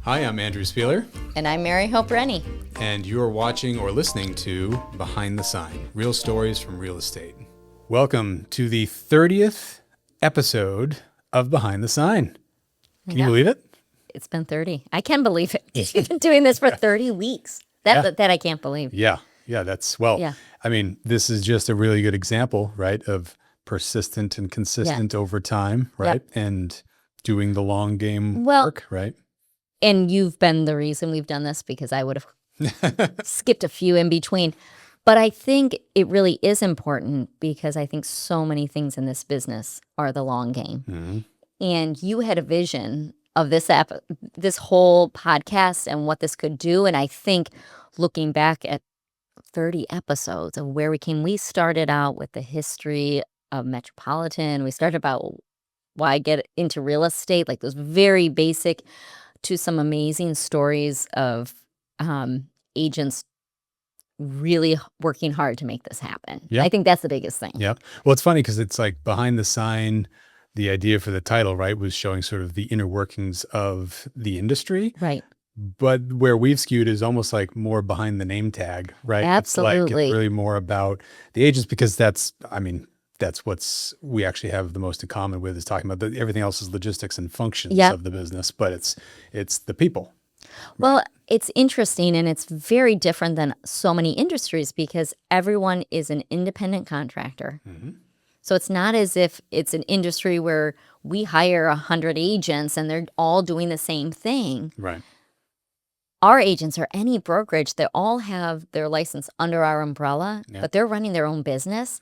Hi, I'm Andrew Spieler, And I'm Mary Hope Rennie. and you're watching or listening to Behind the Sign, Real Stories from Real Estate. Welcome to the 30th episode of Behind the Sign. Can you Yeah. believe it? It's been 30. I can believe it. You've been doing this for 30 weeks. That I can't believe. Yeah, that's, Yeah. I mean, this is just a really good example, right, of persistent and consistent over time, right? And doing the long game Well- work, right? And you've been the reason we've done this because I would have skipped a few in between. But I think it really is important because I think so many things in this business are the long game. And you had a vision of this this whole podcast and what this could do. And I think looking back at 30 episodes of where we started out with the history of Metropolitan. We started about why get into real estate, like those very basic, to some amazing stories of agents really working hard to make this happen. Yeah. I think that's the biggest thing. Yeah. Well, it's funny because it's like Behind the Sign, the idea for the title, right, was showing sort of the inner workings of the industry. Right. But where we've skewed is almost like more behind the name tag, right? It's Absolutely. really more about the agents because that's we actually have the most in common with is talking about everything else is logistics and functions Yep. of the business, but it's the people. Well, it's interesting and it's very different than so many industries because everyone is an independent contractor. So it's not as if it's an industry where we hire 100 agents and they're all doing the same thing. Right. Our agents or any brokerage, they all have their license under our umbrella, but they're running their own business.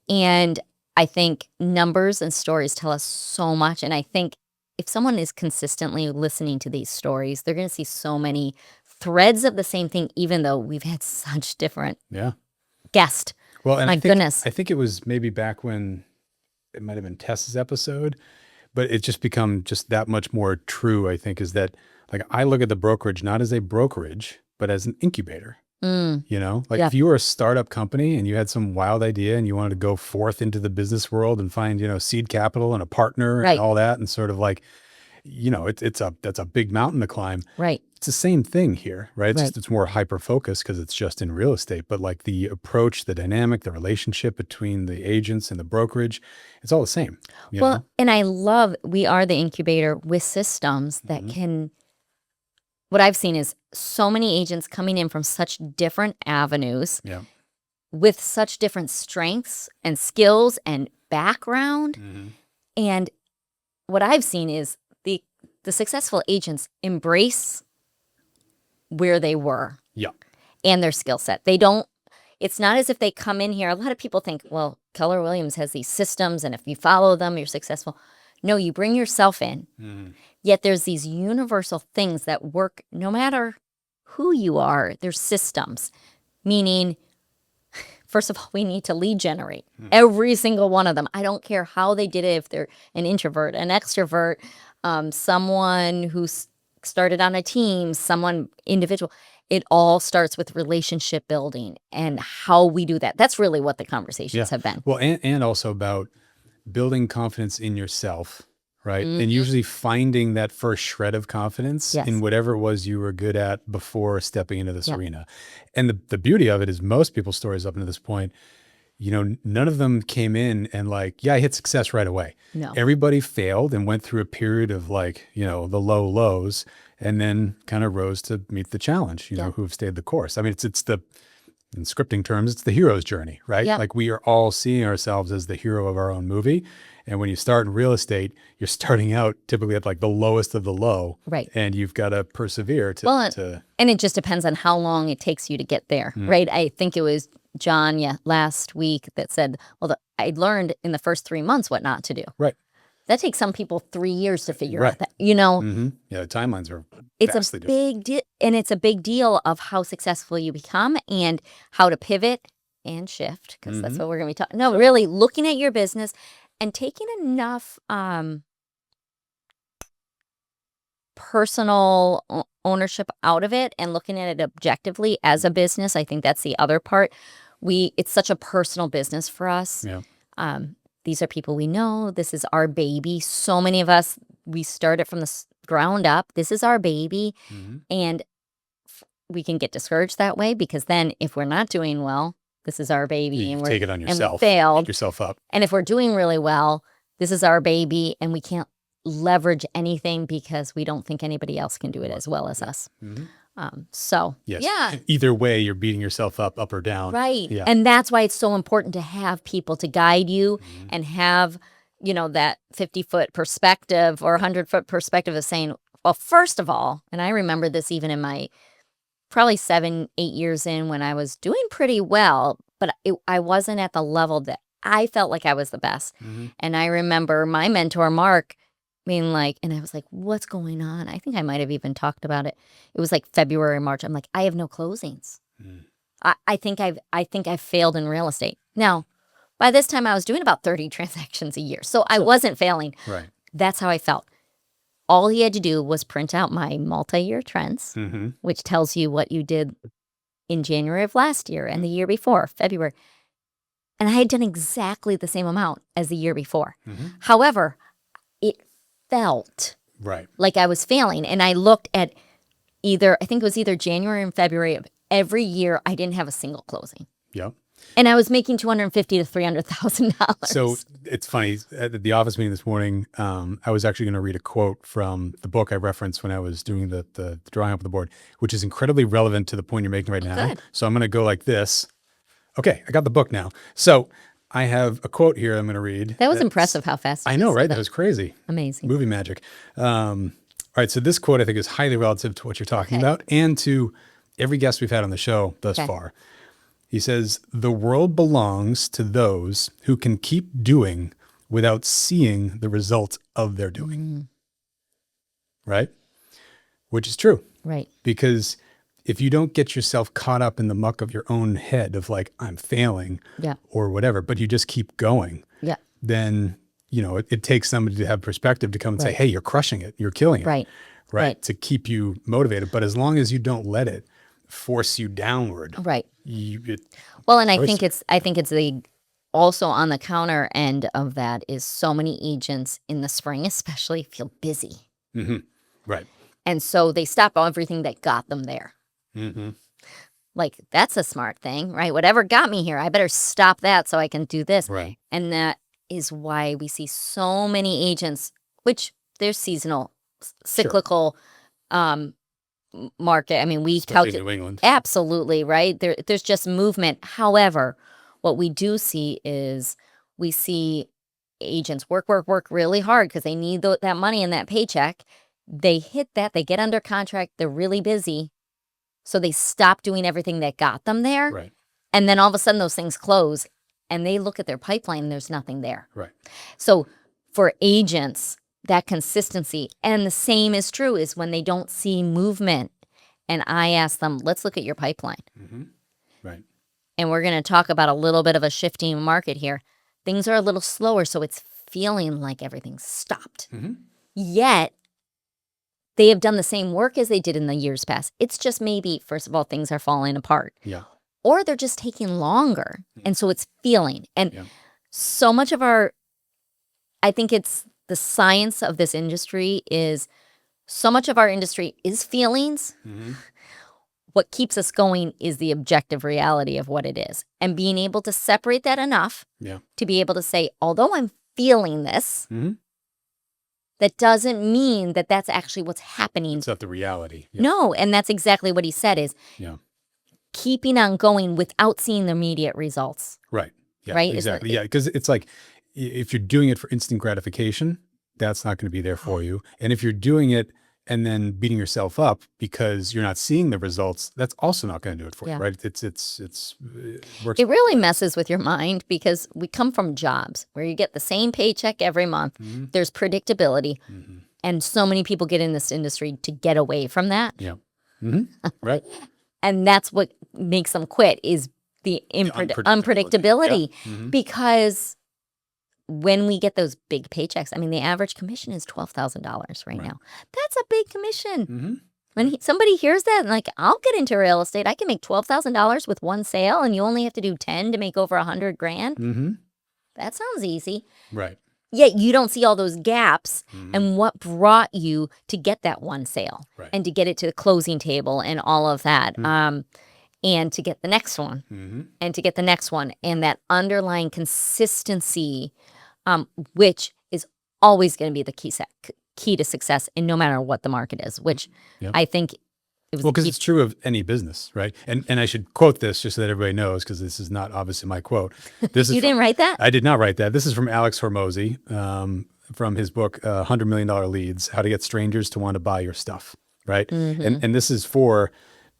And I think numbers and stories tell us so much. And I think if someone is consistently listening to these stories, they're going to see so many threads of the same thing, even though we've had such different Yeah. guests. Well, and My goodness. I think it was maybe back when it might have been Tess's episode, but it just become just that much more true, I think, is that like I look at the brokerage not as a brokerage, but as an incubator. You know, like Yeah. if you were a startup company and you had some wild idea and you wanted to go forth into the business world and find, seed capital and a partner Right. and all that, and sort of like, that's a big mountain to climb. Right. It's the same thing here, right? It's Right. just it's more hyper focused because it's just in real estate. But like the approach, the dynamic, the relationship between the agents and the brokerage, it's all the same. you Well, know? and I love we are the incubator with systems that can. What I've seen is so many agents coming in from such different avenues Yeah. with such different strengths and skills and background. And what I've seen is the successful agents embrace where they were Yeah. and their skill set. They don't, it's not as if they come in here. A lot of people think, well, Keller Williams has these systems and if you follow them, you're successful. No, you bring yourself in. Yet there's these universal things that work no matter who you are. There's systems, meaning, first of all, we need to lead generate every single one of them. I don't care how they did it, if they're an introvert, an extrovert, someone who started on a team, someone individual. It all starts with relationship building and how we do that. That's really what the conversations have been. Well, and also about building confidence in yourself, right? And usually finding that first shred of confidence Yes. in whatever it was you were good at before stepping into this Yep. arena. And the beauty of it is most people's stories up to this point, none of them came in and like, yeah, I hit success right away. No. Everybody failed and went through a period of like, the low lows and then kind of rose to meet the challenge, who have stayed the course. I mean, it's the, in scripting terms, it's the hero's journey, right? Yep. Like we are all seeing ourselves as the hero of our own movie. And when you start in real estate, you're starting out typically at like the lowest of the low. Right. And you've got to persevere to And it just depends on how long it takes you to get there, right? I think it was John, last week that said, well, I learned in the first 3 months what not to do. right. That takes some people 3 years to figure Right. out that, Yeah, the timelines are it's vastly a different. big deal. And it's a big deal of how successful you become and how to pivot and shift, because that's what we're going to be talking. No, really looking at your business and taking enough personal ownership out of it and looking at it objectively as a business. I think that's the other part. It's such a personal business for us. Yeah. These are people we know. This is our baby. So many of us, we started from the ground up. This is our baby. Mhm. And we can get discouraged that way because then if we're not doing well, this is our baby You and we're take it on and we yourself. failed. Pick yourself up. And if we're doing really well, this is our baby and we can't leverage anything because we don't think anybody else can do it as well as us. Mhm. So, Yes. yeah, Either way, you're beating yourself up or down. right. Yeah. And that's why it's so important to have people to guide you Mhm. and have, that 50-foot perspective or 100-foot perspective of saying, well, first of all, and I remember this even in my probably 7, 8 years in when I was doing pretty well, but I wasn't at the level that I felt like I was the best. Mhm. And I remember my mentor, Mark, being like, and I was like, what's going on? I think I might have even talked about it. It was like February, March. I'm like, I have no closings. Mm. I think I've failed in real estate. Now, by this time I was doing about 30 transactions a year. So I wasn't failing. Right. That's how I felt. All he had to do was print out my multi-year trends, Mm-hmm. which tells you what you did in January of last year and the year before, February. And I had done exactly the same amount as the year before. Mm-hmm. However, it felt Right. like I was failing. And I looked at I think it was either January and February of every year, I didn't have a single closing. Yep. And I was making $250,000 to $300,000. So it's funny, at the office meeting this morning, I was actually going to read a quote from the book I referenced when I was doing the drawing up of the board, which is incredibly relevant to the point you're making right now. Good. So I'm going to go like this. Okay, I got the book now. So I have a quote here I'm going to read. That was that's- impressive how fast you I know, just right? said That was crazy. Amazing. Movie magic. All right, so this quote I think is highly relative to what you're talking Okay. about and to every guest we've had on the show thus Okay. far. He says, "The world belongs to those who can keep doing without seeing the results of their doing." Right? Which is true, Right. because if you don't get yourself caught up in the muck of your own head of like, I'm failing Yeah. or whatever, but you just keep going, Yeah. then, it takes somebody to have perspective to come and say, Right. hey, you're crushing it. You're killing it. Right. Right. Right. To keep you motivated. But as long as you don't let it force you downward, Right. it, Well, and I Choice. think it's the also on the counter end of that is so many agents in the spring especially feel busy. right. And so they stop everything that got them there. Mm-hmm. Like, that's a smart thing, right? Whatever got me here, I better stop that so I can do this. Right. And that is why we see so many agents, which they're seasonal, cyclical market. I mean, we Especially calculate New England. absolutely, right? There's just movement. However, what we do see is we see agents work really hard because they need that money and that paycheck. They hit that, they get under contract, they're really busy. So they stop doing everything that got them there. Right. And then all of a sudden those things close and they look at their pipeline and there's nothing there. Right. So for agents, that consistency, and the same is true is when they don't see movement. And I ask them, let's look at your pipeline. Right. And we're going to talk about a little bit of a shifting market here. Things are a little slower, so it's feeling like everything's stopped. Yet, they have done the same work as they did in the years past. It's just maybe, first of all, things are falling apart. Yeah. Or they're just taking longer. And so it's feeling. And Yeah. so much of I think it's the science of this industry is so much of our industry is feelings. What keeps us going is the objective reality of what it is. And being able to separate that enough Yeah. to be able to say, although I'm feeling this, Mhm. that doesn't mean that that's actually what's happening. It's not the reality. Yeah. No, and that's exactly what he said is Yeah. keeping on going without seeing the immediate results. Right. Yeah. Right? Exactly. Yeah. Because it's like, if you're doing it for instant gratification, that's not going to be there for you. And if you're doing it and then beating yourself up because you're not seeing the results, that's also not going to do it for Yeah. you, right? It works. It really messes with your mind because we come from jobs where you get the same paycheck every month. There's predictability. And so many people get in this industry to get away from that. Yeah. Right. And that's what makes them quit is the unpredictability. Because when we get those big paychecks, I mean, the average commission is $12,000 right now. That's a big commission. When somebody hears that, and like, I'll get into real estate. I can make $12,000 with one sale, and you only have to do 10 to make over $100,000. That sounds easy. Right. Yet you don't see all those gaps and what brought you to get that one sale Right. and to get it to the closing table and all of that. And to get the next one and to get the next one, and that underlying consistency, which is always going to be the key to success, and no matter what the market is, which Yep. I think it was Well, the because key. it's true of any business, right? And I should quote this just so that everybody knows, because this is not obviously my quote. This is You didn't write that? I did not write that. This is from Alex Hormozy, from his book, $100 Million Leads, How to Get Strangers to Want to Buy Your Stuff, right? And this is for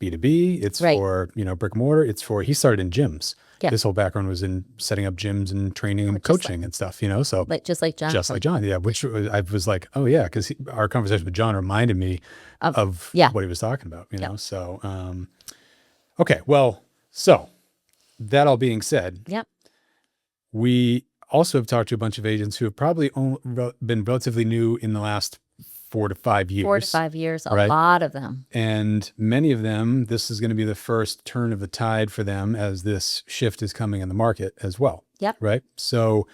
B2B. It's Right. for, brick and mortar. It's for, he started in gyms. Yeah. His whole background was in setting up gyms and training and coaching and stuff, so Just like John. just like John, yeah, which I was like, oh yeah, because our conversation with John reminded me of yeah. what he was talking about, so, okay, well, so that all being said, Yep. we also have talked to a bunch of agents who have probably been relatively new in the last 4 to 5 years. 4 to 5 years, a right? lot of them. And many of them, this is going to be the first turn of the tide for them as this shift is coming in the market as well. Yep. Right. So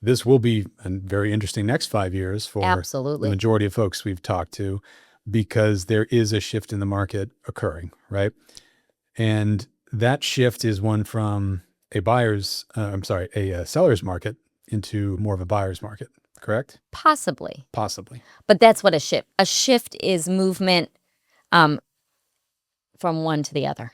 this will be a very interesting next 5 years for the Absolutely. majority of folks we've talked to, because there is a shift in the market occurring. Right. And that shift is one from a seller's market into more of a buyer's market. Correct? Possibly. Possibly. But that's what a shift is movement from one to the other,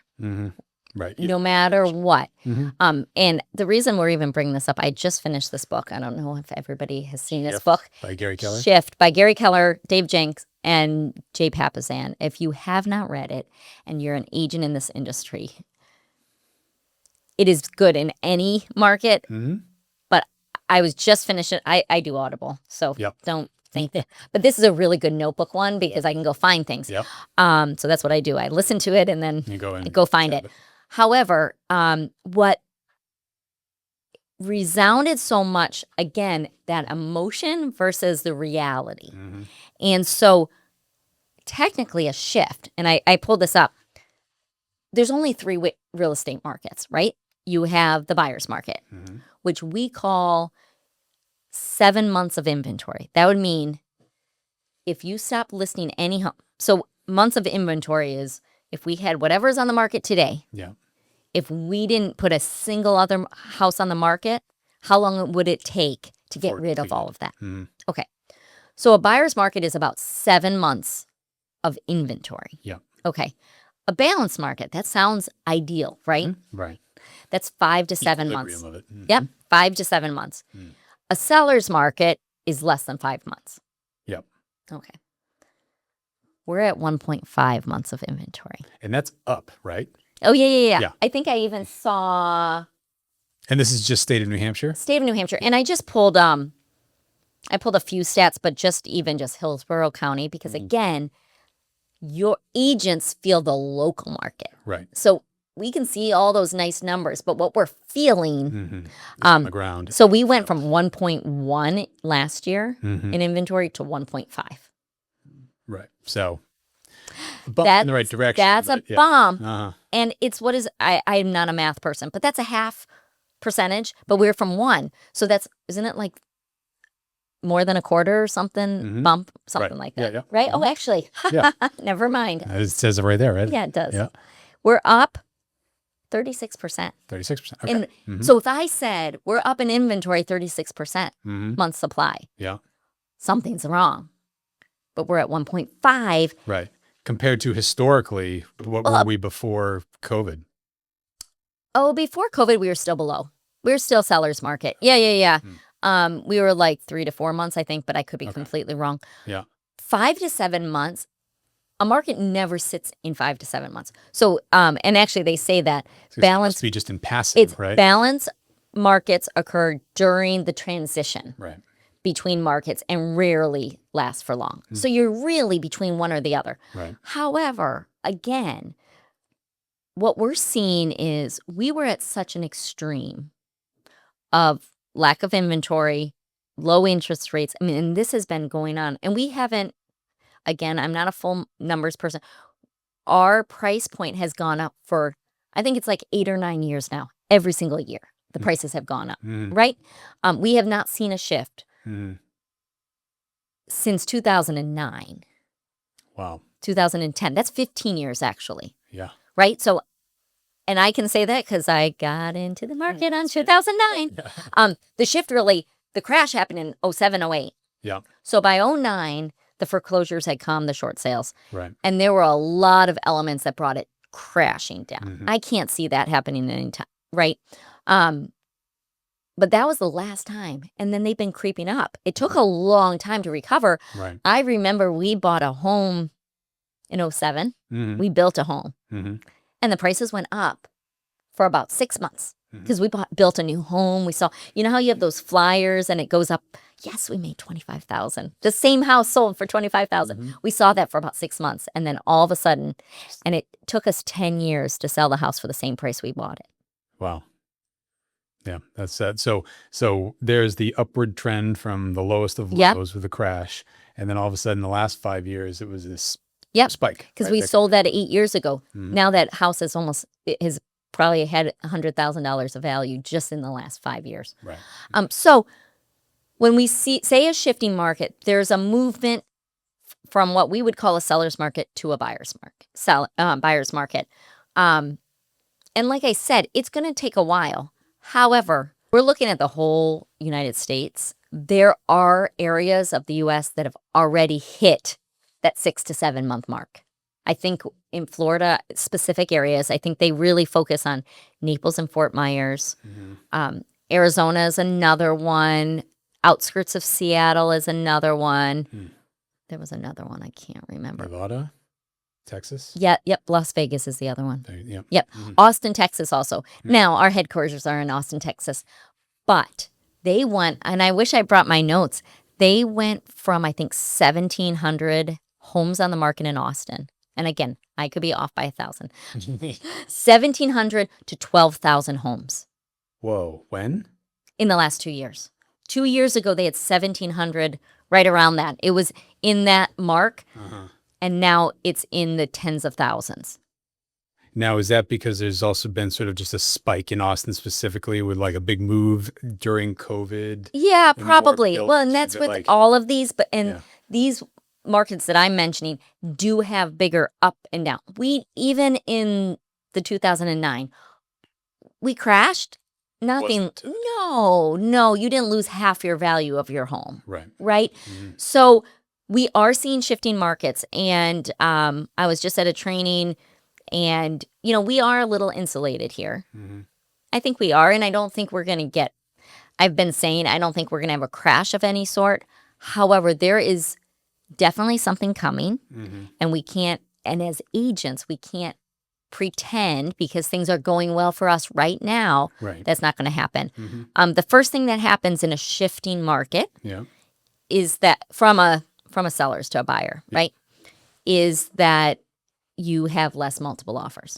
Right. no matter what. Mhm. And the reason we're even bringing this up, I just finished this book. I don't know if everybody has seen this Shift book. by Gary Keller. Shift by Gary Keller, Dave Jenks, and Jay Papasan. If you have not read it and you're an agent in this industry, it is good in any market. But I was just finishing. I do Audible, so Yep. don't think that. But this is a really good notebook one because I can go find things. Yep. So that's what I do. I listen to it and then You go and go find grab it. However, what resounded so much, again, that emotion versus the reality. And so technically a shift, and I pulled this up, there's only 3 real estate markets, right? You have the buyer's market, which we call 7 months of inventory. That would mean if you stop listing any home. So months of inventory is if we had whatever's on the market today, Yeah. if we didn't put a single other house on the market, how long would it take to get rid of all of that? Okay. So a buyer's market is about 7 months of inventory. Yeah. Okay. A balanced market, that sounds ideal, right? Right. That's 5 to 7 months. Equilibrium of it. Yep. 5 to 7 months. A seller's market is less than 5 months. Yep. Okay. We're at 1.5 months of inventory. And that's up, right? Oh, yeah. Yeah. I think I even saw And this is just state of New Hampshire? state of New Hampshire. And I just pulled a few stats, but just Hillsborough County, because again, your agents feel the local market. Right. So we can see all those nice numbers, but what we're feeling, On the ground. so we went from 1.1 last year Mm-hmm. in inventory to 1.5. Right. So a bump in the right direction. That's a but yeah. bomb. Uh-huh. And it's I'm not a math person, but that's a half percentage, but we're from 1. So isn't it like more than a quarter or something bump, something Right. like Yeah, that? yeah. Right? Oh, actually, Yeah. never mind. It says it right there, right? Yeah, it does. Yeah. We're up 36%. 36%. Okay. And so if I said we're up in inventory 36% month supply, Yeah. something's wrong. But we're at 1.5. Right. Compared to historically, what were we before COVID? Oh, before COVID, we were still below. We were still seller's market. Yeah. We were like 3 to 4 months, I think, but I could be completely wrong. Yeah. 5 to 7 months. A market never sits in 5 to 7 months. So, and actually they say that So it balance, must be just in passive, it's right? balance markets occur during the transition Right. between markets and rarely last for long. So you're really between one or the other. Right. However, again, what we're seeing is we were at such an extreme of lack of inventory, low interest rates. I mean, and this has been going on. And we haven't, again, I'm not a full numbers person. Our price point has gone up for, I think it's like 8 or 9 years now. Every single year, the prices have gone up, right? We have not seen a shift Mhm. since 2009, Wow. 2010. That's 15 years actually, Yeah. right? So, and I can say that because I got into the market on 2009. The shift really, the crash happened in 07, 08. Yeah. So by 09, the foreclosures had come, the short sales, Right. and there were a lot of elements that brought it crashing down. Mhm. I can't see that happening anytime, right? But that was the last time. And then they've been creeping up. It took a long time to recover. Right. I remember we bought a home in 07. Mhm. We built a home Mhm. and the prices went up for about 6 months Mhm. because we built a new home. We saw, you know how you have those flyers and it goes up. Yes, we made 25,000. The same house sold for 25,000. Mhm. We saw that for about 6 months. And then all of a sudden, and it took us 10 years to sell the house for the same price we bought it. Wow. Yeah, that's sad. So there's the upward trend from the lowest of Yep. lows with the crash, and then all of a sudden, the last 5 years, it was this Yep. spike. Because right? we That- sold that 8 years ago. Mhm. Now that house is almost, it has probably had $100,000 of value just in the last 5 years. Right. So when we say a shifting market, there's a movement from what we would call a seller's market to a buyer's market, buyer's market. And like I said, it's going to take a while. However, we're looking at the whole United States. There are areas of the U.S. that have already hit that 6 to 7 month mark. I think in Florida, specific areas, I think they really focus on Naples and Fort Myers. Mhm. Arizona is another one. Outskirts of Seattle is another one. Hmm. There was another one I can't remember. Nevada, Texas. Yeah, yep. Las Vegas is the other one. Yep. Yep. Mhm. Austin, Texas also. Now, our headquarters are in Austin, Texas. But they went, and I wish I brought my notes. They went from, I think, 1,700 homes on the market in Austin. And again, I could be off by 1,000. 1,700 to 12,000 homes Whoa. When? in the last 2 years. 2 years ago, they had 1,700, right around that. It was in that mark, Uh-huh. and now it's in the tens of thousands. Now, is that because there's also been sort of just a spike in Austin specifically with like a big move during COVID? Yeah, And more probably. built Well, and that's to, with like- all of these, but Yeah. these markets that I'm mentioning do have bigger up and down. We even in the 2009, we crashed. Nothing. Wasn't it? No, you didn't lose half your value of your home, Right. right? Mhm. So we are seeing shifting markets, and I was just at a training, and we are a little insulated here. Mhm. I think we are, and I don't think we're going to get. I've been saying I don't think we're going to have a crash of any sort. However, there is definitely something coming, Mhm. and we can't. And as agents, we can't pretend because things are going well for us right now. Right. That's not going to happen. Mhm. The first thing that happens in a shifting market Yeah. is that from a seller's to a buyer, right? Is that you have less multiple offers.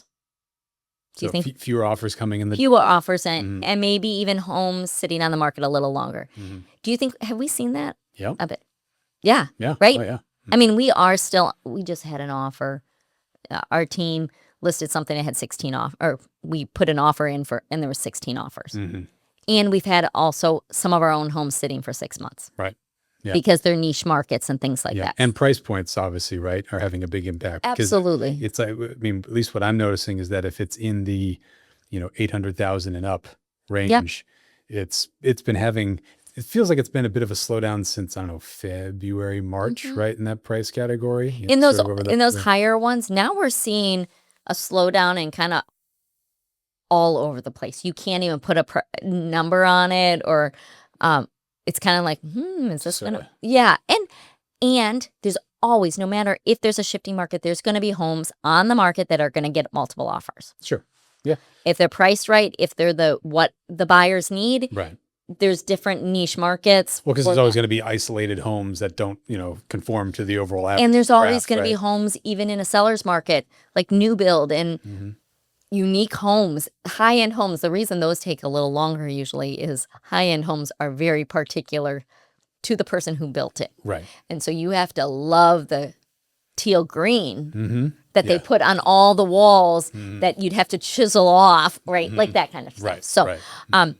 Do you So think fewer offers coming in the? fewer offers and, Mhm. and maybe even homes sitting on the market a little longer? Mhm. Do you think, have we seen that Yep. a bit? Yeah. Yeah. Right? Oh, yeah. I mean, we just had an offer. Our team listed something that had 16 off, or we put an offer in for, and there were 16 offers. Mhm. And we've had also some of our own homes sitting for 6 months. Right. Yeah. Because they're niche markets and things like Yeah. that. And price points, obviously, right, are having a big impact. 'Cause Absolutely. It's like, I mean, at least what I'm noticing is that if it's in the, 800,000 and up range, it's been having. It feels like it's been a bit of a slowdown since, I don't know, February, March, right, in that price category. In those sort of over the- in those the- higher ones, now we're seeing a slowdown and kind of all over the place. You can't even put a number on it, or it's kind of like, is this gonna? Sorta. Yeah, and there's always, no matter if there's a shifting market, there's going to be homes on the market that are going to get multiple offers. Sure. Yeah. If they're priced right, if they're what the buyers need, Right. there's different niche markets. Well, because for there's always that. going to be isolated homes that don't, conform to the overall average. And there's always graph, going to be right? homes, even in a seller's market, like new build and Mhm. unique homes, high end homes. The reason those take a little longer usually is high end homes are very particular to the person who built it. Right. And so you have to love the teal green Mm-hmm. that they Yeah. put on all the walls that you'd have to chisel off, right? Like that kind of stuff. Right. So, right.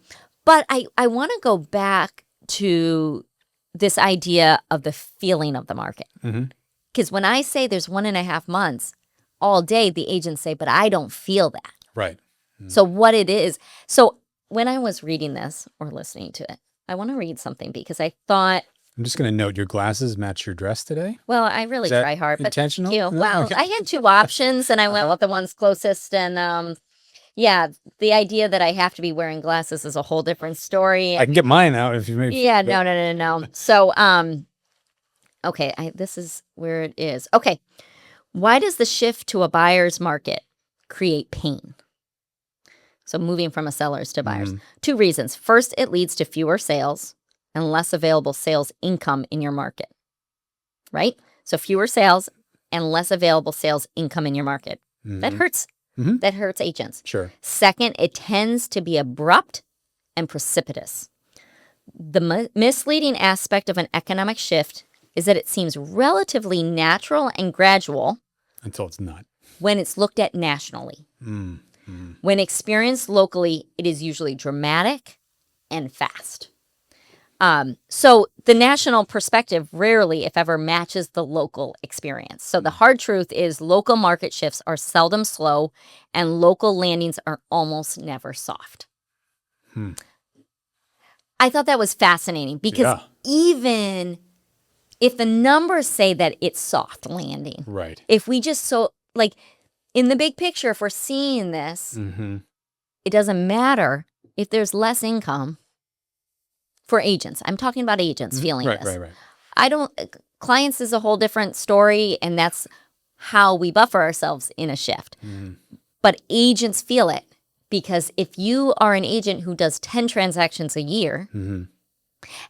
but I want to go back to this idea of the feeling of the market. Mm-hmm. Because when I say there's 1.5 months all day, the agents say, but I don't feel that. Right. So what it is. So when I was reading this or listening to it, I want to read something because I thought, I'm just going to note your glasses match your dress today. well, I really Is that try hard. But intentional? thank you. No? Wow. Okay. I had 2 options and I went with the ones closest. And yeah, the idea that I have to be wearing glasses is a whole different story. I can get mine out if you make. Yeah, no. So, okay, this is where it is. Okay. Why does the shift to a buyer's market create pain? So moving from a seller's to buyers. 2 reasons. First, it leads to fewer sales and less available sales income in your market, right? So fewer sales and less available sales income in your market. That hurts. Mhm. That hurts agents. Sure. Second, it tends to be abrupt and precipitous. The misleading aspect of an economic shift is that it seems relatively natural and gradual Until it's not. when it's looked at nationally. Mm. When experienced locally, it is usually dramatic and fast. So the national perspective rarely, if ever, matches the local experience. So the hard truth is local market shifts are seldom slow and local landings are almost never soft. I thought that was fascinating because Yeah. even if the numbers say that it's soft landing, Right. if we just like in the big picture, if we're seeing this, Mm-hmm. it doesn't matter if there's less income for agents. I'm talking about agents feeling Right. this. Right. Clients is a whole different story, and that's how we buffer ourselves in a shift. But agents feel it because if you are an agent who does 10 transactions a year,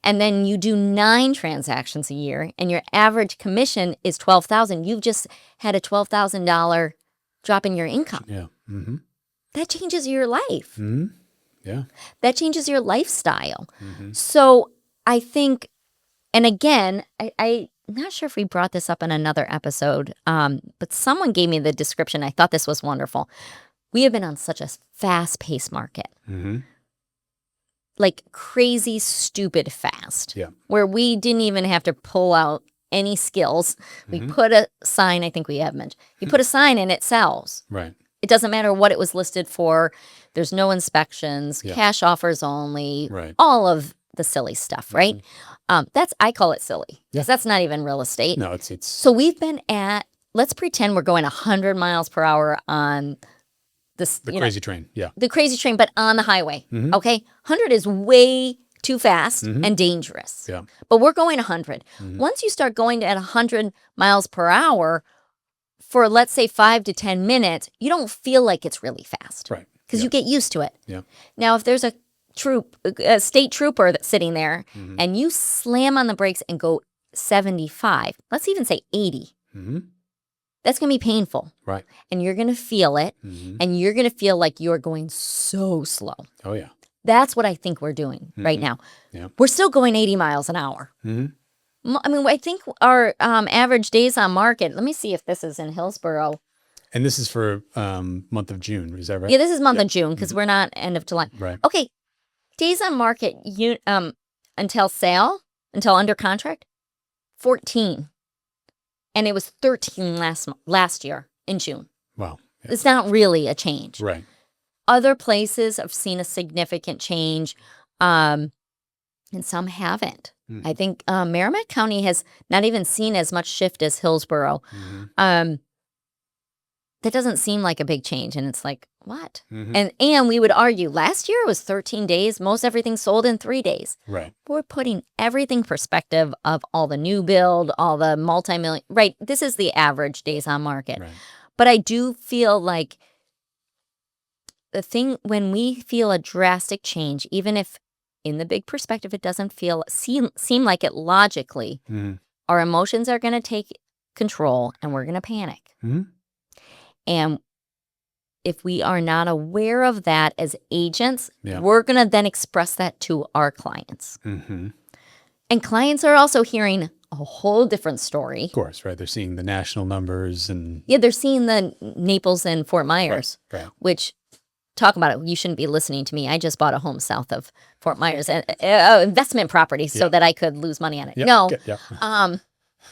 and then you do 9 transactions a year, and your average commission is $12,000, you've just had a $12,000 drop in your income. Yeah. Mm-hmm. That changes your life. Mm-hmm. Yeah. That changes your lifestyle. So I think, and again, I'm not sure if we brought this up in another episode, but someone gave me the description. I thought this was wonderful. We have been on such a fast-paced market, Mm-hmm. like crazy, stupid fast, Yeah. where we didn't even have to pull out any skills. We put a sign, I think we have mentioned, you put a sign and it sells. Right. It doesn't matter what it was listed for. There's no inspections, Yeah. cash offers only, Right. all of the silly stuff, right? I call it silly Yeah. because that's not even real estate. No, it's So we've been let's pretend we're going 100 miles per hour on this, the crazy train. Yeah. the crazy train, but on the highway. Okay. 100 is way too fast and dangerous. Yeah. But we're going 100. Once you start going at 100 miles per hour for, let's say, 5 to 10 minutes, you don't feel like it's really fast Right. because you get used to it. Yeah. Now, if there's a state trooper that's sitting there and you slam on the brakes and go 75, let's even say 80, Mm-hmm. that's going to be painful. Right. And you're going to feel it Mm-hmm. and you're going to feel like you're going so slow. Oh yeah. That's what I think we're doing right now. Yeah. We're still going 80 miles an hour. Mm-hmm. I mean, I think our average days on market, let me see if this is in Hillsborough. And this is for month of June. Is that right? Yeah, this is month of June because we're not end of July. Right. Okay, days on market until sale, until under contract, 14. And it was 13 last year in June. Wow. Yeah. It's not really a change. Right. Other places have seen a significant change, and some haven't. I think Merrimack County has not even seen as much shift as Hillsborough. That doesn't seem like a big change, and it's like, what? And we would argue last year it was 13 days. Most everything sold in 3 days. Right. We're putting everything perspective of all the new build, all the multi-million. Right. This is the average days on market. Right. But I do feel like the thing when we feel a drastic change, even if in the big perspective it doesn't seem like it logically, our emotions are going to take control and we're going to panic. And if we are not aware of that as agents, we're going to then express that to our clients. And clients are also hearing a whole different story. Of course, right. They're seeing the national numbers and Yeah, they're seeing the Naples and Fort Myers, right. which talk about it. You shouldn't be listening to me. I just bought a home south of Fort Myers, and investment property, so that I could lose money on it. Yep. No, Yeah.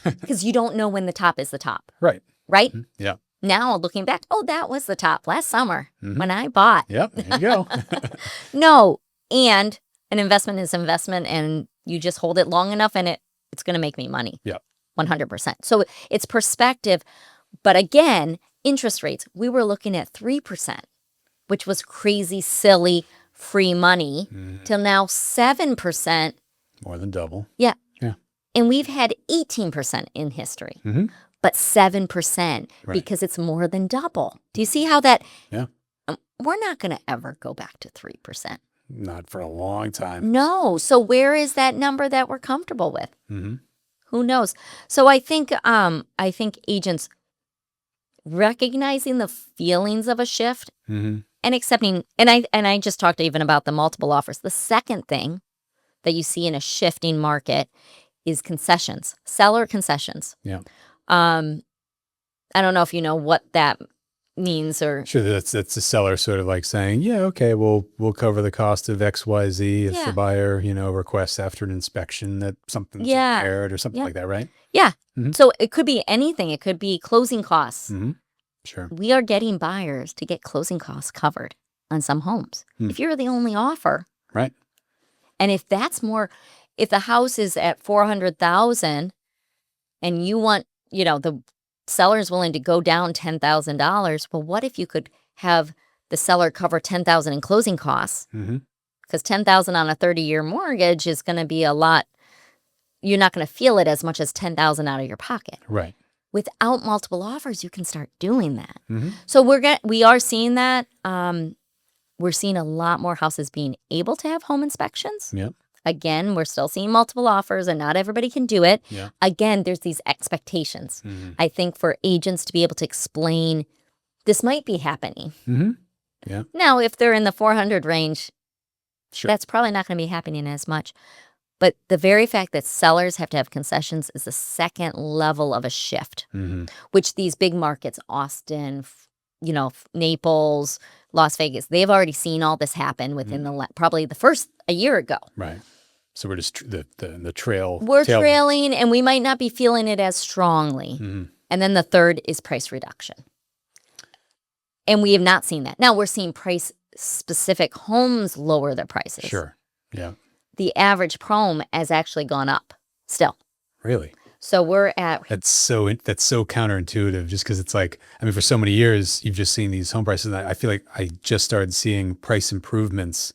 because you don't know when the top is the top, Right. right? Yeah. Now looking back, that was the top last summer Mhm. when I bought. Yep. There you go. No, and an investment is investment, and you just hold it long enough, and it's going to make me money. Yep. 100%. So it's perspective, but again, interest rates. We were looking at 3%, which was crazy, silly, free money, till now 7%. More than double. Yeah. Yeah. And we've had 18% in history, Mhm. but 7% Right. because it's more than double. Do you see how that? Yeah. We're not going to ever go back to 3%. Not for a long time. No. So where is that number that we're comfortable with? Mm-hmm. Who knows? So I think agents recognizing the feelings of a shift Mm-hmm. and accepting, and I just talked even about the multiple offers. The second thing that you see in a shifting market is concessions, seller concessions. Yeah. I don't know if you know what that means or. Sure, that's the seller sort of like saying, yeah, okay, we'll cover the cost of XYZ if Yeah. the buyer, requests after an inspection that something's Yeah. repaired or something Yeah. like that, right? Yeah. Mhm. So it could be anything. It could be closing costs. Mm-hmm. Sure. We are getting buyers to get closing costs covered on some homes. If you're the only offer, Right. and if the house is at 400,000 and you want, the seller is willing to go down $10,000, well, what if you could have the seller cover $10,000 in closing costs? Mm-hmm. Because $10,000 on a 30-year mortgage is going to be a lot. You're not going to feel it as much as $10,000 out of your pocket. Right. Without multiple offers, you can start doing that. Mm-hmm. So we are seeing that. We're seeing a lot more houses being able to have home inspections. Yep. Again, we're still seeing multiple offers, and not everybody can do it. Yeah. Again, there's these expectations. Mm-hmm. I think for agents to be able to explain, this might be happening. Mm-hmm. Yeah. Now, if they're in the 400 range, Sure. that's probably not going to be happening as much. But the very fact that sellers have to have concessions is the second level of a shift, Mm-hmm. which these big markets, Austin, Naples, Las Vegas, they've already seen all this happen within probably the first a year ago. Right. So we're just the trail. We're tail- trailing, and we might not be feeling it as strongly. Mhm. And then the third is price reduction. And we have not seen that. Now we're seeing price specific homes lower their prices. Sure. Yeah. The average prom has actually gone up still. Really. So we're at, That's so counterintuitive. Just because it's like, for so many years you've just seen these home prices, and I feel like I just started seeing price improvements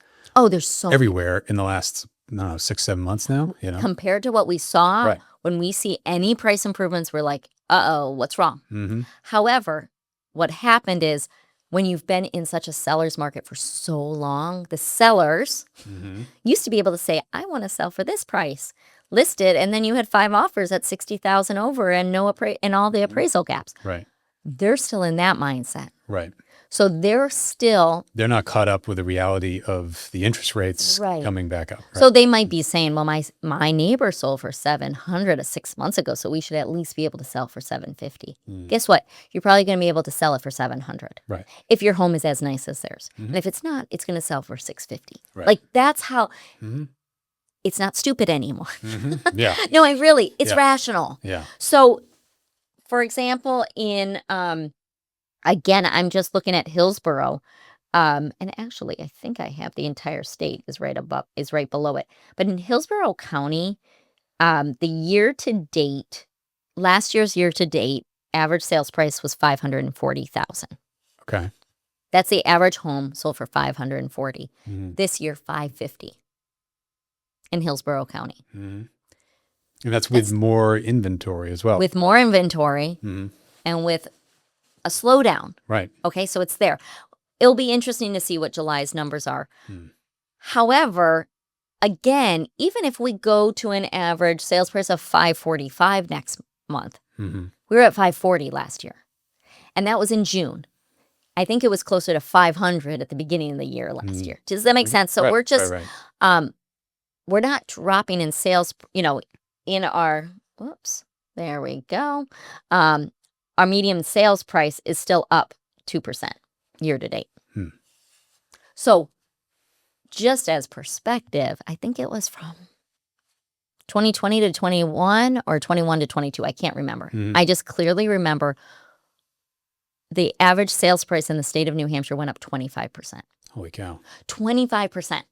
there's so everywhere in the last 6-7 months now. compared to what we saw, Right. when we see any price improvements, we're like, what's wrong? Mm-hmm. However, what happened is when you've been in such a seller's market for so long, the sellers Mm-hmm. used to be able to say, I want to sell for this price, list it, and then you had 5 offers at 60,000 over and and all the appraisal gaps. Right. They're still in that mindset. Right. So They're not caught up with the reality of the interest rates Right. coming back up. Right. So they might be saying, well, my neighbor sold for 700 6 months ago, so we should at least be able to sell for 750. Guess what? You're probably going to be able to sell it for 700 Right. if your home is as nice as theirs. And if it's not, it's going to sell for 650. Right. Like that's how Mhm. it's not stupid anymore. Mhm. Yeah. No, it's Yeah. rational. Yeah. So, for example, in again, I'm just looking at Hillsborough, and actually, I think I have the entire state is right below it. But in Hillsborough County, last year's year to date, average sales price was $540,000. Okay. That's the average home sold for $540. Mhm. This year, $550 in Hillsborough County, Mhm. And that's with more inventory as well. with more inventory Mhm. and with a slowdown. Right. Okay, so it's there. It'll be interesting to see what July's numbers are. However, again, even if we go to an average sales price of $545 next month, Mm-hmm. we were at $540 last year. And that was in June. I think it was closer to $500 at the beginning of the year last year. Does that make sense? So Right, we're just, right. we're not dropping in sales, in our, whoops, there we go. Our median sales price is still up 2% year to date. So just as perspective, I think it was from 2020 to 21 or 21 to 22. I can't remember. I just clearly remember the average sales price in the state of New Hampshire went up 25%. Holy cow. 25%.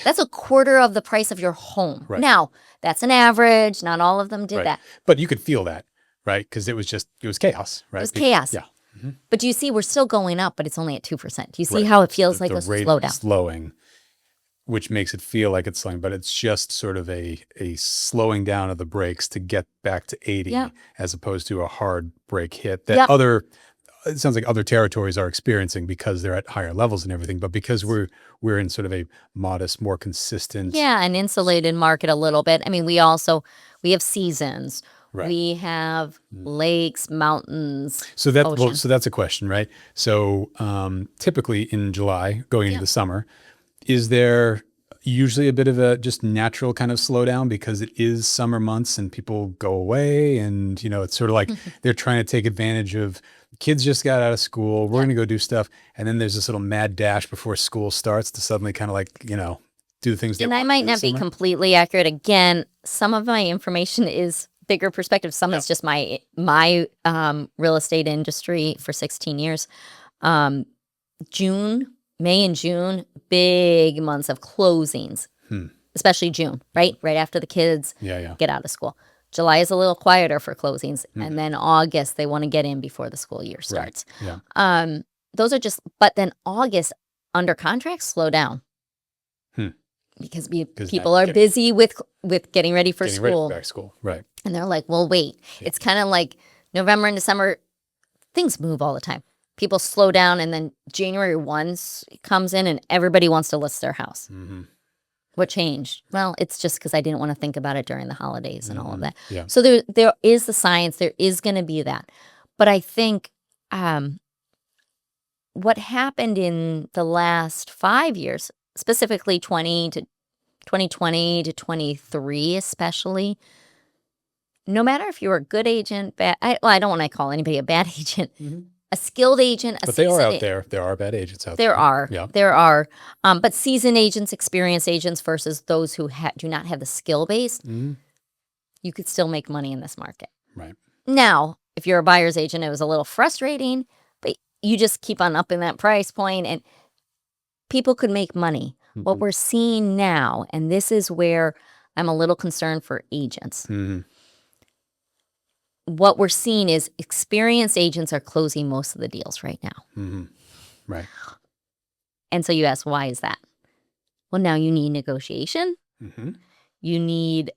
That's a quarter of the price of your home. Right. Now, that's an average. Not all of them did Right. that. But you could feel that, right? Because it was chaos, right? It was chaos. Yeah. But do you see we're still going up, but it's only at 2%. Do you see Right. how it feels like The a rate slowdown? slowing, which makes it feel like it's slowing, but it's just sort of a slowing down of the brakes to get back to 80 Yeah. as opposed to a hard brake hit that Yep. it sounds like other territories are experiencing because they're at higher levels and everything, but because we're in sort of a modest, more consistent. Yeah, an insulated market a little bit. I mean, we have seasons. Right. We have lakes, mountains. So that Ocean. so that's a question, right? So typically in July, going into the summer, is there usually a bit of a just natural kind of slowdown because it is summer months and people go away, and it's sort of like they're trying to take advantage of kids just got out of school. We're going to go do stuff, and then there's this little mad dash before school starts to suddenly kind of like do the things. And I might not be completely accurate. Again, some of my information is bigger perspective. Some is just my real estate industry for 16 years. May and June, big months of closings, especially June, right? Right after the kids get out of school. July is a little quieter for closings. And then August, they want to get in before the school year starts. Right. Yeah. Those are but then August, under contracts, slow down. Because people are busy with getting ready for Getting school. ready for back to school. Right. And they're like, well, wait. It's kind of like November and December, things move all the time. People slow down, and then January 1 comes in and everybody wants to list their house. What changed? Well, it's just because I didn't want to think about it during the holidays and all of that. Yeah. So there is the science. There is going to be that. But I think what happened in the last 5 years, specifically 2020 to 23 especially, no matter if you're a good agent, I don't want to call anybody a bad agent, a skilled agent, But they are out there. There are bad agents out there. There are. But seasoned agents, experienced agents versus those who do not have the skill base, you could still make money in this market. Right. Now, if you're a buyer's agent, it was a little frustrating, but you just keep on upping that price point and people could make money. What we're seeing now, and this is where I'm a little concerned for agents. What we're seeing is experienced agents are closing most of the deals right now. Right. And so you ask, why is that? Well, now you need negotiation. You need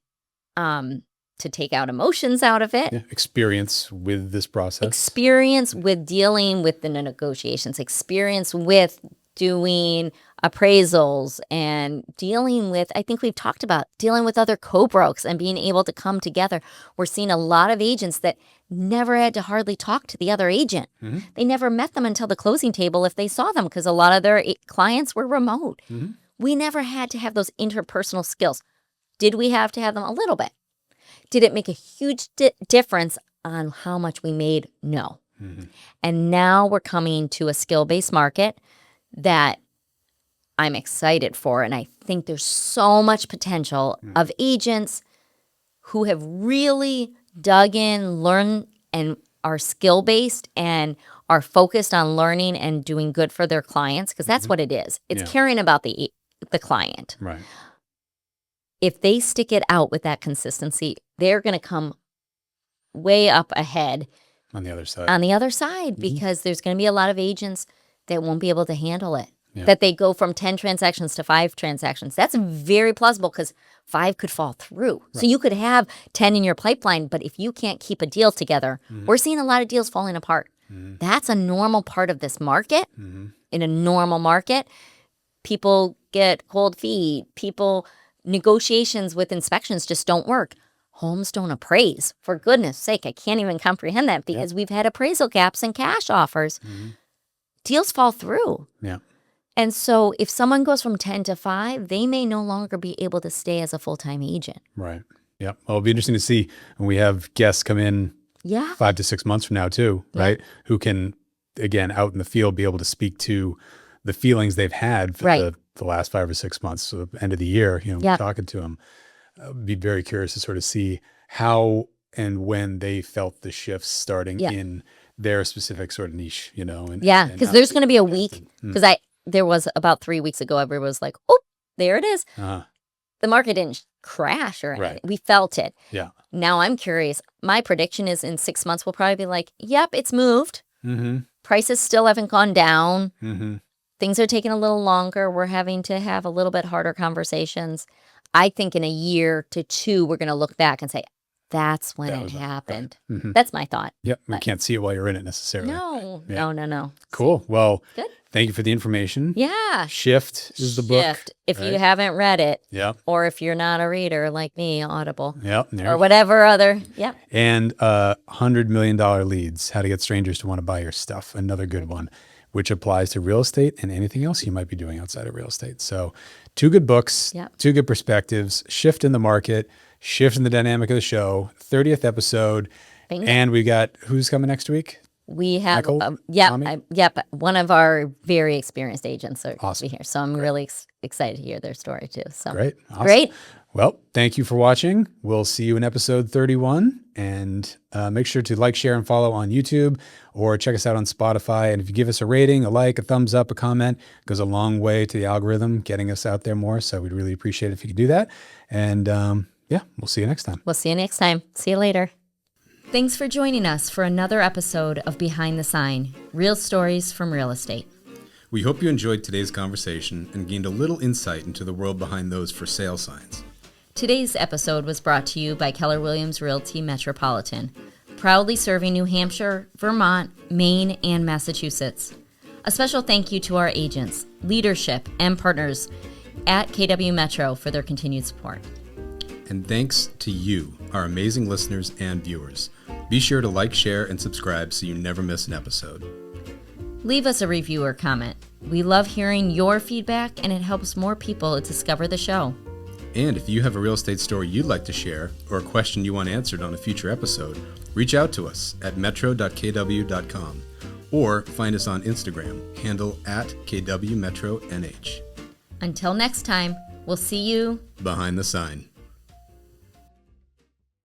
to take out emotions out of it. Yeah. Experience with this process. Experience with dealing with the negotiations. Experience with doing appraisals and dealing with, I think we've talked about, dealing with other co-brokes and being able to come together. We're seeing a lot of agents that never had to hardly talk to the other agent. They never met them until the closing table if they saw them because a lot of their clients were remote. We never had to have those interpersonal skills. Did we have to have them? A little bit. Did it make a huge difference on how much we made? No. And now we're coming to a skill-based market that I'm excited for. And I think there's so much potential of agents who have really dug in, learned, and are skill-based and are focused on learning and doing good for their clients, because that's what it is. It's caring about the client. Right. If they stick it out with that consistency, they're going to come way up ahead On the other side. because there's going to be a lot of agents that won't be able to handle it. That they go from 10 transactions to 5 transactions. That's very plausible because 5 could fall through. So you could have 10 in your pipeline, but if you can't keep a deal together, we're seeing a lot of deals falling apart. That's a normal part of this market. In a normal market, people get cold feet. Negotiations with inspections just don't work. Homes don't appraise. For goodness sake, I can't even comprehend that because we've had appraisal gaps and cash offers. Deals fall through. Yeah. And so if someone goes from 10 to 5, they may no longer be able to stay as a full-time agent. Right. Yeah. Well, it'll be interesting to see when we have guests come in 5 to 6 months from now too, right? Who can, again, out in the field, be able to speak to the feelings they've had for Right. the last 5 or 6 months, so the end of the year, Yep. talking to them. Be very curious to sort of see how and when they felt the shifts starting Yeah. in their specific sort of niche, and Yeah, and because how- there's going to be a week. Mm. Because there was about 3 weeks ago, everyone was like, "Oh, there it is." Uh, The market didn't crash or anything. Right. We felt it. yeah. Now I'm curious. My prediction is in 6 months we'll probably be like, "Yep, it's moved. Mm-hmm. Prices still haven't gone down. Mm-hmm. Things are taking a little longer. We're having to have a little bit harder conversations." I think in a year to 2, we're going to look back and say, "That's when That it was it. Right. happened." Mm-hmm. That's my thought. Yep. We But- can't see it while you're in it necessarily. No, Yeah. no. Cool. Well, Good. thank you for the information. Yeah. Shift is the book. Shift. If you right? haven't read it, Yep. or if you're not a reader like me, Audible, Yep. or whatever other. Yep. And $100 million leads, how to get strangers to want to buy your stuff. Another good one, which applies to real estate and anything else you might be doing outside of real estate. So 2 good books, Yep. 2 good perspectives, shift in the market, shift in the dynamic of the show, 30th episode. Bingo. And we got, who's coming next week? We have, Michael, yep, Tommy? one of our very experienced agents are Awesome. be here. So I'm really excited to hear their story too. So Great. Awesome. Great. Well, thank you for watching. We'll see you in episode 31. And make sure to like, share, and follow on YouTube or check us out on Spotify. And if you give us a rating, a like, a thumbs up, a comment, it goes a long way to the algorithm, getting us out there more. So we'd really appreciate it if you could do that. And yeah, we'll see you next time. We'll see you next time. See you later. Thanks for joining us for another episode of Behind the Sign, Real Stories from Real Estate. We hope you enjoyed today's conversation and gained a little insight into the world behind those for sale signs. Today's episode was brought to you by Keller Williams Realty Metropolitan, proudly serving New Hampshire, Vermont, Maine, and Massachusetts. A special thank you to our agents, leadership, and partners at KW Metro for their continued support. And thanks to you, our amazing listeners and viewers. Be sure to like, share, and subscribe so you never miss an episode. Leave us a review or comment. We love hearing your feedback, and it helps more people discover the show. And if you have a real estate story you'd like to share or a question you want answered on a future episode, reach out to us at metro.kw.com or find us on Instagram, handle @KWMetroNH. Until next time, we'll see you Behind the Sign.